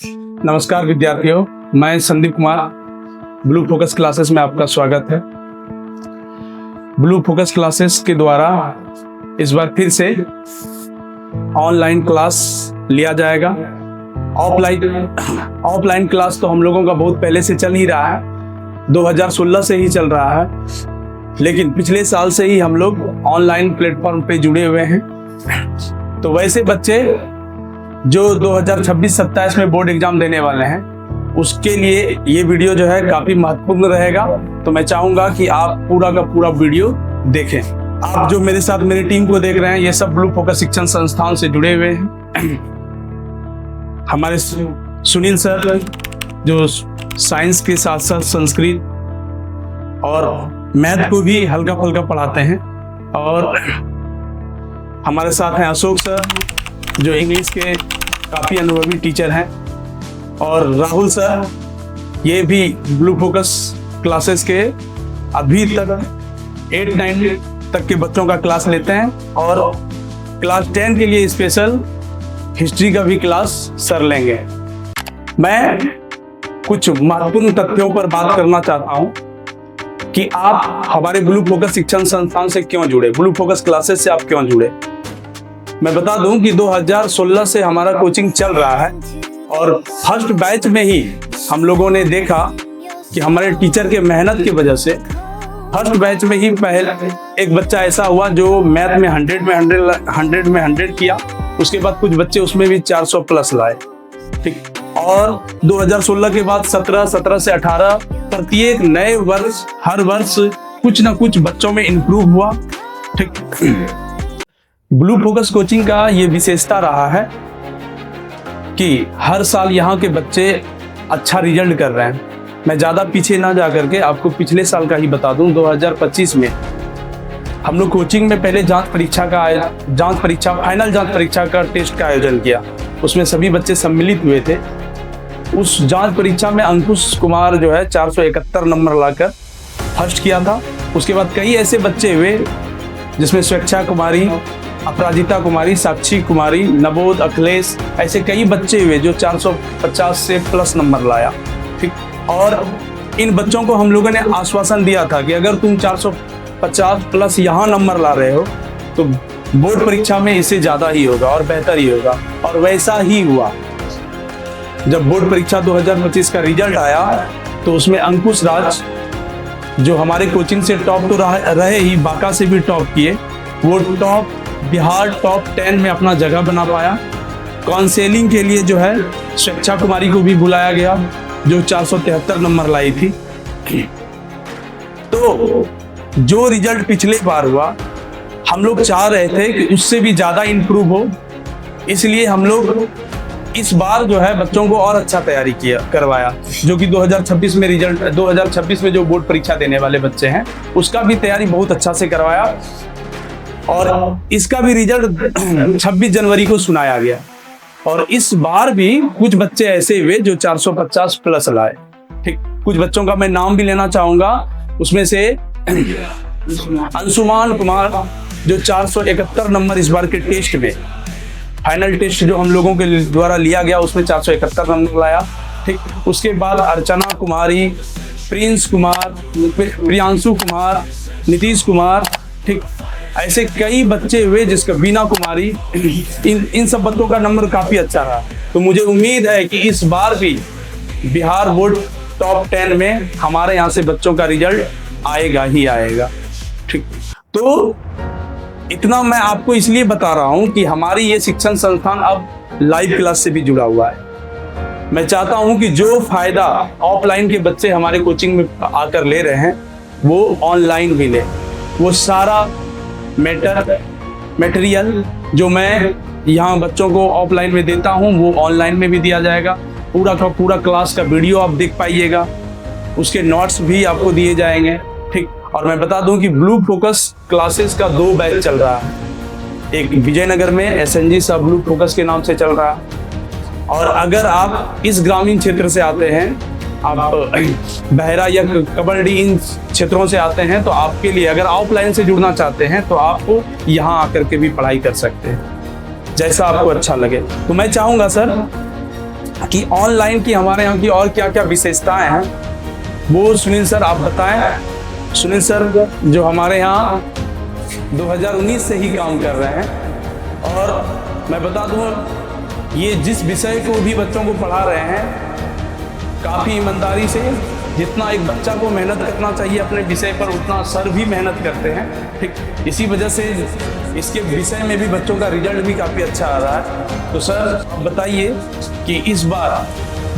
नमस्कार विद्यार्थियों, मैं Sandeep Kumar. Blue focus classes में आपका स्वागत है। ब्लू फोकस क्लासेस के द्वारा इस बार फिर से ऑनलाइन क्लास लिया जाएगा। ऑफलाइन क्लास तो हम लोगों का बहुत पहले से चल ही रहा है, 2016 से ही चल रहा है, लेकिन पिछले साल से ही हम लोग ऑनलाइन प्लेटफॉर्म पे जुड़े हुए हैं। तो वैसे बच्चे जो 2026-27 में बोर्ड एग्जाम देने वाले हैं, उसके लिए ये वीडियो जो है काफी महत्वपूर्ण रहेगा। तो मैं चाहूंगा कि आप पूरा का पूरा वीडियो देखें। आप जो मेरे साथ मेरी टीम को देख रहे हैं, ये सब ब्लू फोकस शिक्षण संस्थान से जुड़े हुए हैं। हमारे सुनील सर जो साइंस के साथ साथ संस्कृत और मैथ को भी हल्का फुल्का पढ़ाते हैं, और हमारे साथ हैं अशोक सर जो इंग्लिश के काफ़ी अनुभवी टीचर हैं, और राहुल सर ये भी ब्लू फोकस क्लासेस के अभी तक 8-9 तक के बच्चों का क्लास लेते हैं, और क्लास 10 के लिए स्पेशल हिस्ट्री का भी क्लास सर लेंगे। मैं कुछ महत्वपूर्ण तथ्यों पर बात करना चाहता हूं कि आप हमारे ब्लू फोकस शिक्षण संस्थान से क्यों जुड़े, ब्लू फोकस क्लासेस से आप क्यों जुड़े। मैं बता दूं कि 2016 से हमारा कोचिंग चल रहा है, और फर्स्ट बैच में ही हम लोगों ने देखा कि हमारे टीचर के मेहनत की वजह से फर्स्ट बैच में ही पहले एक बच्चा ऐसा हुआ जो मैथ में 100 में 100 किया। उसके बाद कुछ बच्चे उसमें भी 400 प्लस लाए, ठीक। और 2016 के बाद 17 से 18 प्रत्येक नए वर्ष हर वर्ष कुछ ना कुछ बच्चों में इंप्रूव हुआ, ठीक। ब्लू फोकस कोचिंग का ये विशेषता रहा है कि हर साल यहाँ के बच्चे अच्छा रिजल्ट कर रहे हैं। मैं ज़्यादा पीछे ना जा करके आपको पिछले साल का ही बता दूं। 2025 में हम लोग कोचिंग में पहले फाइनल जांच परीक्षा का टेस्ट का आयोजन किया। उसमें सभी बच्चे सम्मिलित हुए थे। उस जांच परीक्षा में अंकुश कुमार जो है 471 नंबर लाकर फर्स्ट किया था। उसके बाद कई ऐसे बच्चे हुए जिसमें स्वेच्छा कुमारी, अपराजिता कुमारी, साक्षी कुमारी, नवोद, अखिलेश, ऐसे कई बच्चे हुए जो 450 से प्लस नंबर लाया, ठीक। और इन बच्चों को हम लोगों ने आश्वासन दिया था कि अगर तुम 450 प्लस यहाँ नंबर ला रहे हो तो बोर्ड परीक्षा में इससे ज़्यादा ही होगा और बेहतर ही होगा, और वैसा ही हुआ। जब बोर्ड परीक्षा 2025 का रिजल्ट आया तो उसमें अंकुश राज जो हमारे कोचिंग से टॉप तो रहे ही, बाका से भी टॉप किए, वो टॉप बिहार टॉप 10 में अपना जगह बना पाया। काउंसलिंग के लिए जो है स्वेच्छा कुमारी को भी बुलाया गया जो 473 नंबर लाई थी। तो जो रिजल्ट पिछले बार हुआ, हम लोग चाह रहे थे कि उससे भी ज़्यादा इंप्रूव हो, इसलिए हम लोग इस बार जो है बच्चों को और अच्छा तैयारी करवाया, जो कि 2026 में जो बोर्ड परीक्षा देने वाले बच्चे हैं उसका भी तैयारी बहुत अच्छा से करवाया, और इसका भी रिजल्ट 26 जनवरी को सुनाया गया। और इस बार भी कुछ बच्चे ऐसे हुए जो 450 प्लस लाए, ठीक। कुछ बच्चों का मैं नाम भी लेना चाहूंगा। उसमें से अंशुमान कुमार जो 471 नंबर इस बार के टेस्ट में, फाइनल टेस्ट जो हम लोगों के द्वारा लिया गया उसमें 471 नंबर लाया, ठीक। उसके बाद अर्चना कुमारी, प्रिंस कुमार, प्रियांशु कुमार, नीतीश कुमार, ठीक। ऐसे कई बच्चे हुए जिसका बीना कुमारी, इन सब बच्चों का नंबर काफी अच्छा रहा। तो मुझे उम्मीद है कि इस बार भी बिहार बोर्ड टॉप 10 में हमारे यहाँ से बच्चों का रिजल्ट आएगा ही आएगा, ठीक। तो इतना मैं आपको इसलिए बता रहा हूँ कि हमारी ये शिक्षण संस्थान अब लाइव क्लास से भी जुड़ा हुआ है। मैं चाहता हूँ कि जो फायदा ऑफलाइन के बच्चे हमारे कोचिंग में आकर ले रहे हैं वो ऑनलाइन भी ले। वो सारा मटेरियल जो मैं यहाँ बच्चों को ऑफलाइन में देता हूँ वो ऑनलाइन में भी दिया जाएगा। पूरा का पूरा क्लास का वीडियो आप देख पाइएगा, उसके नोट्स भी आपको दिए जाएंगे, ठीक। और मैं बता दूं कि ब्लू फोकस क्लासेस का 2 बैच चल रहा है। एक विजयनगर में SNG सा ब्लू फोकस के नाम से चल रहा है, और अगर आप इस ग्रामीण क्षेत्र से आते हैं, आप बहरा या कबड्डी इन क्षेत्रों से आते हैं, तो आपके लिए अगर ऑफलाइन से जुड़ना चाहते हैं तो आप यहाँ आकर के भी पढ़ाई कर सकते हैं, जैसा आपको अच्छा लगे। तो मैं चाहूँगा सर कि ऑनलाइन की हमारे यहाँ की और क्या क्या विशेषताएं हैं, वो सुनील सर आप बताएं। सुनील सर जो हमारे यहाँ 2019 से ही काम कर रहे हैं, और मैं बता दूँ ये जिस विषय को भी बच्चों को पढ़ा रहे हैं काफ़ी ईमानदारी से, जितना एक बच्चा को मेहनत करना चाहिए अपने विषय पर उतना सर भी मेहनत करते हैं। ठीक इसी वजह से इसके विषय में भी बच्चों का रिजल्ट भी काफ़ी अच्छा आ रहा है। तो सर बताइए कि इस बार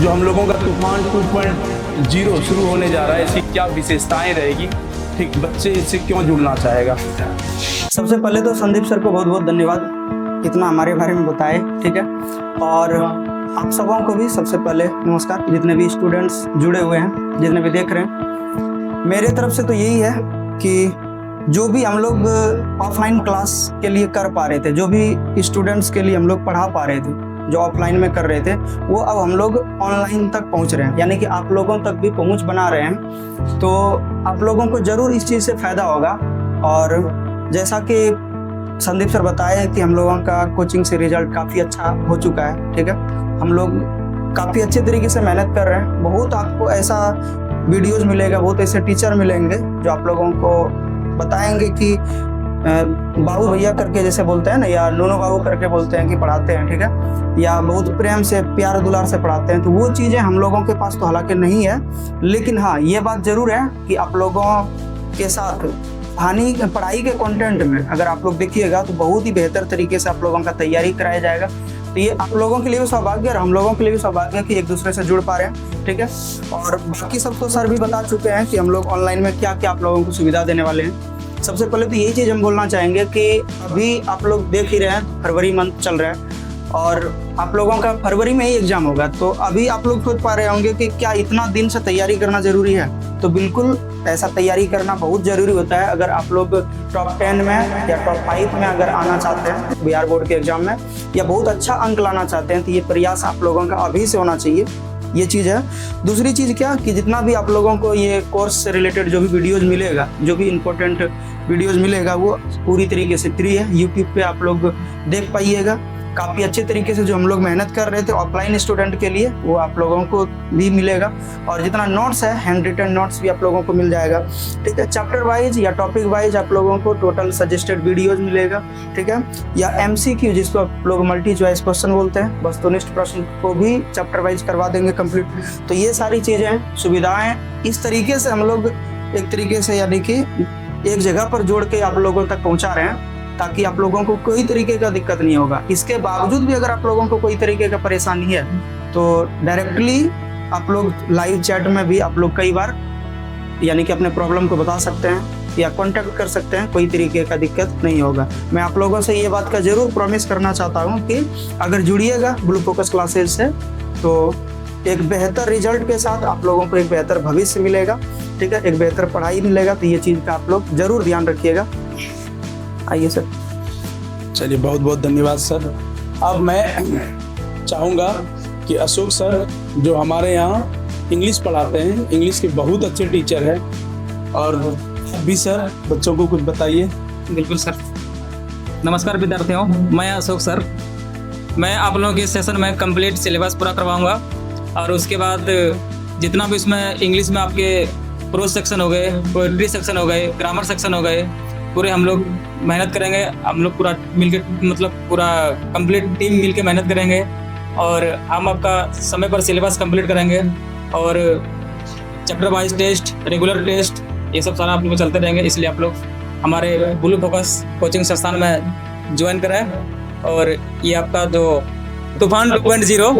जो हम लोगों का तूफान 2.0 शुरू होने जा रहा है, इसकी क्या विशेषताएं रहेगी, ठीक बच्चे इससे क्यों जुड़ना चाहेगा? सबसे पहले तो संदीप सर को बहुत बहुत धन्यवाद इतना हमारे बारे में बताए, ठीक है। और आप सबों को भी सबसे पहले नमस्कार, जितने भी स्टूडेंट्स जुड़े हुए हैं, जितने भी देख रहे हैं। मेरे तरफ से तो यही है कि जो भी हम लोग ऑफलाइन क्लास के लिए कर पा रहे थे, जो भी स्टूडेंट्स के लिए हम लोग पढ़ा पा रहे थे, जो ऑफलाइन में कर रहे थे, वो अब हम लोग ऑनलाइन तक पहुंच रहे हैं, यानी कि आप लोगों तक भी पहुंच बना रहे हैं। तो आप लोगों को ज़रूर इस चीज़ से फ़ायदा होगा। और जैसा कि संदीप सर बताए कि हम लोगों का कोचिंग से रिजल्ट काफ़ी अच्छा हो चुका है, ठीक है। हम लोग काफ़ी अच्छे तरीके से मेहनत कर रहे हैं। बहुत आपको ऐसा वीडियोज़ मिलेगा, बहुत ऐसे टीचर मिलेंगे जो आप लोगों को बताएंगे कि बाबू भैया करके जैसे बोलते हैं ना, या नूनू बाबू करके बोलते हैं कि पढ़ाते हैं, ठीक है, या बहुत प्रेम से प्यार दुलार से पढ़ाते हैं। तो वो चीज़ें हम लोगों के पास तो हालांकि नहीं है, लेकिन हाँ ये बात ज़रूर है कि आप लोगों के साथ पढ़ाई के कंटेंट में अगर आप लोग देखिएगा तो बहुत ही बेहतर तरीके से आप लोगों का तैयारी कराया जाएगा। तो ये आप लोगों के लिए भी सौभाग्य और हम लोगों के लिए भी सौभाग्य कि एक दूसरे से जुड़ पा रहे हैं, ठीक है। और बाकी सब तो सर भी बता चुके हैं कि हम लोग ऑनलाइन में क्या क्या आप लोगों को सुविधा देने वाले हैं। सबसे पहले तो यही चीज़ हम बोलना चाहेंगे कि अभी आप लोग देख ही रहे हैं, फरवरी मंथ चल रहा है और आप लोगों का फरवरी में ही एग्जाम होगा। तो अभी आप लोग सोच पा रहे होंगे कि क्या इतना दिन से तैयारी करना ज़रूरी है? तो बिल्कुल ऐसा तैयारी करना बहुत ज़रूरी होता है। अगर आप लोग टॉप 10 में या टॉप 5 में अगर आना चाहते हैं बिहार बोर्ड के एग्जाम में, या बहुत अच्छा अंक लाना चाहते हैं, तो ये प्रयास आप लोगों का अभी से होना चाहिए। ये चीज़ है। दूसरी चीज़ क्या कि जितना भी आप लोगों को ये कोर्स से रिलेटेड जो भी वीडियोज़ मिलेगा, जो भी इम्पोर्टेंट वीडियोज़ मिलेगा, वो पूरी तरीके से फ्री है। यूट्यूब पे आप लोग देख पाइएगा। काफ़ी अच्छे तरीके से जो हम लोग मेहनत कर रहे थे ऑफलाइन स्टूडेंट के लिए, वो आप लोगों को भी मिलेगा। और जितना नोट्स है, हैंड रिटन नोट्स भी आप लोगों को मिल जाएगा, ठीक है। चैप्टर वाइज या टॉपिक वाइज आप लोगों को टोटल सजेस्टेड वीडियोज मिलेगा, ठीक है। या MCQ जिसको आप लोग मल्टी चॉइस क्वेश्चन बोलते हैं, वस्तुनिष्ठ प्रश्न को भी चैप्टर वाइज करवा देंगे कंप्लीट। तो ये सारी चीज़ें सुविधाएँ इस तरीके से हम लोग एक तरीके से यानी कि एक जगह पर जोड़ के आप लोगों तक पहुँचा रहे हैं, ताकि आप लोगों को कोई तरीके का दिक्कत नहीं होगा। इसके बावजूद भी अगर आप लोगों को कोई तरीके का परेशानी है तो डायरेक्टली आप लोग लाइव चैट में भी आप लोग कई बार यानी कि अपने प्रॉब्लम को बता सकते हैं या कांटेक्ट कर सकते हैं। कोई तरीके का दिक्कत नहीं होगा। मैं आप लोगों से ये बात का जरूर प्रॉमिस करना चाहता हूँ कि अगर जुड़िएगा ब्लू फोकस क्लासेज से तो एक बेहतर रिजल्ट के साथ आप लोगों को एक बेहतर भविष्य मिलेगा, ठीक है, एक बेहतर पढ़ाई मिलेगा। तो ये चीज़ का आप लोग जरूर ध्यान रखिएगा। आइए सर। चलिए बहुत बहुत धन्यवाद सर। अब मैं चाहूँगा कि अशोक सर जो हमारे यहाँ इंग्लिश पढ़ाते हैं, इंग्लिश के बहुत अच्छे टीचर हैं, और अभी सर बच्चों को कुछ बताइए। बिल्कुल सर। नमस्कार विद्यार्थियों, मैं अशोक सर। मैं आप लोगों के सेशन में कंप्लीट सिलेबस पूरा करवाऊंगा और उसके बाद जितना भी इसमें इंग्लिश में आपके प्रोज सेक्शन हो गए, पोएट्री सेक्शन हो गए, ग्रामर सेक्शन हो गए, पूरे हम लोग मेहनत करेंगे। हम लोग पूरा मिलके मतलब पूरा कंप्लीट टीम मिलके मेहनत करेंगे और हम आपका समय पर सिलेबस कंप्लीट करेंगे। और chapter wise test, regular test, ये सब सारा आप लोग चलते रहेंगे। इसलिए आप लोग हमारे ब्लू फोकस कोचिंग संस्थान में ज्वाइन करें। और ये आपका जो तूफान 2.0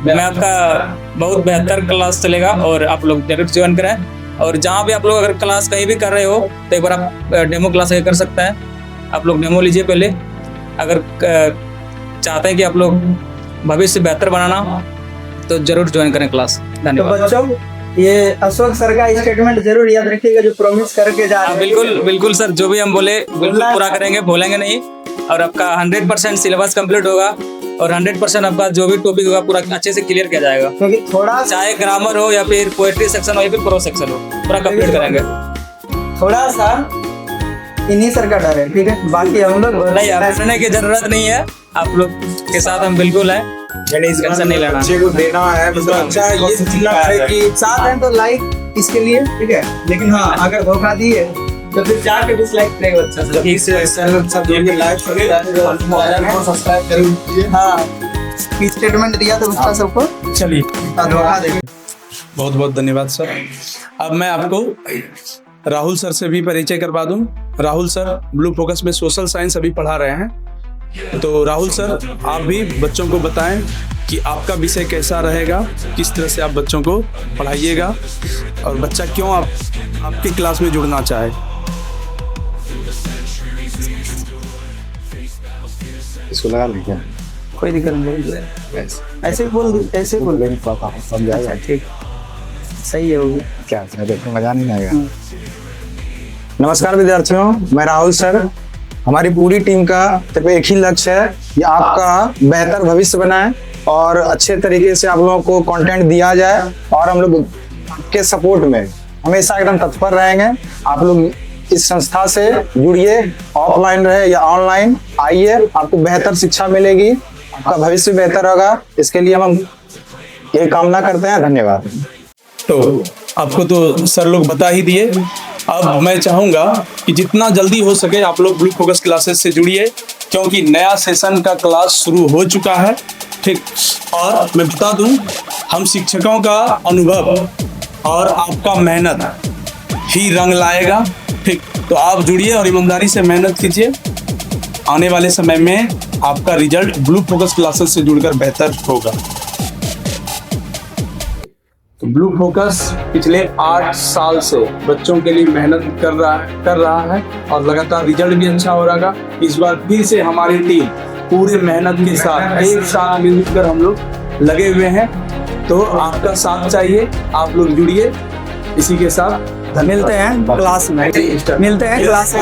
में आपका बहुत बेहतर क्लास चलेगा और आप लोग जरूर ज्वाइन करें। और जहाँ भी आप लोग अगर क्लास कहीं भी कर रहे हो तो एक बार आप डेमो क्लास कर सकते हैं। आप लोग डेमो लीजिए पहले, अगर चाहते हैं कि आप लोग भविष्य बेहतर बनाना तो जरूर ज्वाइन करें क्लास। धन्यवाद। तो बच्चों ये अशोक सर का स्टेटमेंट जरूर याद रखिएगा जो प्रॉमिस करके जा रहे हैं। बिल्कुल बिल्कुल सर, जो भी हम बोले बिल्कुल पूरा करेंगे, भूलेंगे नहीं। और आपका 100% सिलेबस कंप्लीट होगा और 100% आपका जो भी टॉपिक होगा पूरा अच्छे से क्लियर किया जाएगा। क्योंकि थोड़ा चाहे ग्रामर हो या फिर पोएट्री सेक्शन हो या फिर प्रो सेक्शन हो, पूरा कंप्लीट करेंगे। थोड़ा सा इन्हीं सर का डर है, ठीक है, बाकी हम लोग नहीं, डरने की जरूरत नहीं है। आप लोग के साथ हम बिल्कुल हैं। टेंशन नहीं लेना। बच्चे को देना है, मतलब अच्छा ये सोचना है कि साथ हैं तो लाइक इसके लिए, ठीक है, लेकिन हाँ अगर धोखा दिए तो फिर जाके डिसलाइक करेगा बच्चा सब। ठीक से चैनल सब जो ये लाइक करें, सब्सक्राइब करें। हाँ स्टेटमेंट दिया था उसका सबको, चलिए, धोखा देंगे। बहुत बहुत धन्यवाद सर। अब मैं आपको राहुल सर से भी परिचय करवा दूं। राहुल सर ब्लू फोकस में सोशल साइंस अभी पढ़ा रहे हैं। तो राहुल सर, आप भी बच्चों को बताएं कि आपका विषय कैसा रहेगा, किस तरह से आप बच्चों को पढ़ाइएगा और बच्चा क्यों आपकी क्लास में जुड़ना चाहे। इसको लगा लें क्या? कोई दिक्कत नहीं, ऐसे ही बोल, ऐसे ही बोल। समझाएगा ठीक, सही है वो भी। क्या देखो, मजा नहीं आएगा। नमस्कार विद्यार्थियों, मैं राहुल सर। हमारी पूरी टीम का सिर्फ एक ही लक्ष्य है कि आपका बेहतर भविष्य बनाए और अच्छे तरीके से आप लोगों को कंटेंट दिया जाए, और हम लोग आपके सपोर्ट में हमेशा एकदम तत्पर रहेंगे। आप लोग इस संस्था से जुड़िए, ऑफलाइन रहे या ऑनलाइन, आइए, आपको बेहतर शिक्षा मिलेगी, आपका भविष्य बेहतर होगा। इसके लिए हम यही कामना करते हैं। धन्यवाद। तो आपको तो सर लोग बता ही दिए। अब मैं चाहूँगा कि जितना जल्दी हो सके आप लोग ब्लू फोकस क्लासेस से जुड़िए, क्योंकि नया सेशन का क्लास शुरू हो चुका है। ठीक, और मैं बता दूं, हम शिक्षकों का अनुभव और आपका मेहनत ही रंग लाएगा। ठीक, तो आप जुड़िए और ईमानदारी से मेहनत कीजिए। आने वाले समय में आपका रिजल्ट ब्लू फोकस क्लासेस से जुड़कर बेहतर होगा। तो ब्लू फोकस पिछले 8 साल से बच्चों के लिए मेहनत कर रहा है और लगातार रिजल्ट भी अच्छा हो रहा है। इस बार फिर से हमारी टीम पूरे मेहनत के साथ एक साथ मिलकर हम लोग लगे हुए हैं। तो आपका साथ चाहिए, आप लोग जुड़िए। इसी के साथ मिलते हैं क्लास में, मिलते हैं क्लास में।